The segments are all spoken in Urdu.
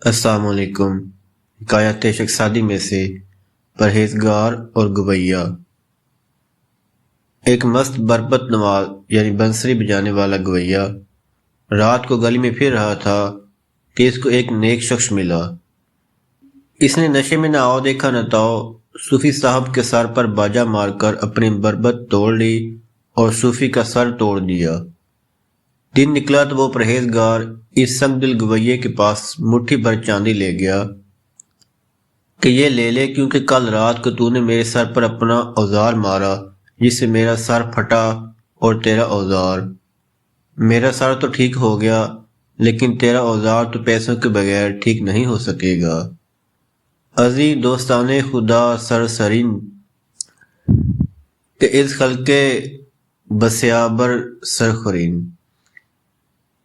السلام علیکم۔ حکایت شخصادی میں سے پرہیزگار اور گویا۔ ایک مست بربط نواز یعنی بنسری بجانے والا گویا رات کو گلی میں پھر رہا تھا کہ اس کو ایک نیک شخص ملا۔ اس نے نشے میں نہ آؤ دیکھا نہ تاؤ صوفی صاحب کے سر پر باجا مار کر اپنی بربط توڑ لی اور صوفی کا سر توڑ دیا۔ دن نکلا تو وہ پرہیزگار اس سنگ دل گویے کے پاس مٹھی بھر چاندی لے گیا کہ یہ لے لے، کیونکہ کل رات کو تو نے میرے سر پر اپنا اوزار مارا جس سے میرا سر پھٹا، اور تیرا اوزار۔ میرا سر تو ٹھیک ہو گیا لیکن تیرا اوزار تو پیسوں کے بغیر ٹھیک نہیں ہو سکے گا۔ عزیز دوستان خدا سرسرین کہ از خلق بسیابر سرخورین۔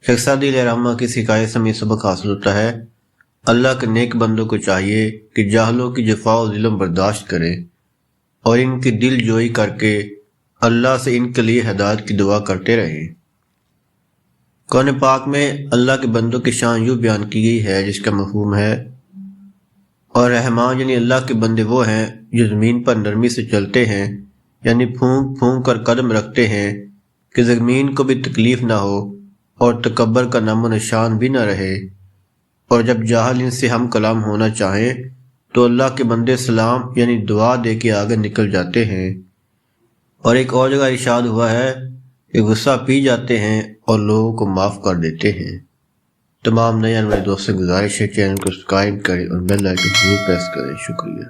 شخصادی علیہ رحمہ کی حکایت سے ہمیں سبق حاصل ہوتا ہے، اللہ کے نیک بندوں کو چاہیے کہ جاہلوں کی جفا و ظلم برداشت کریں اور ان کی دل جوئی کر کے اللہ سے ان کے لیے ہدایت کی دعا کرتے رہیں۔ قرآن پاک میں اللہ کے بندوں کی شان یوں بیان کی گئی ہے جس کا مفہوم ہے، اور رحمان یعنی اللہ کے بندے وہ ہیں جو زمین پر نرمی سے چلتے ہیں، یعنی پھونک پھونک کر قدم رکھتے ہیں کہ زمین کو بھی تکلیف نہ ہو اور تکبر کا نام و نشان بھی نہ رہے، اور جب جاہل ان سے ہم کلام ہونا چاہیں تو اللہ کے بندے سلام یعنی دعا دے کے آگے نکل جاتے ہیں۔ اور ایک اور جگہ ارشاد ہوا ہے کہ غصہ پی جاتے ہیں اور لوگوں کو معاف کر دیتے ہیں۔ تمام نئے آنے والے دوستوں سے گزارش ہے چینل کو سبسکرائب کریں اور بیل آئیکن ضرور پریس کریں۔ شکریہ۔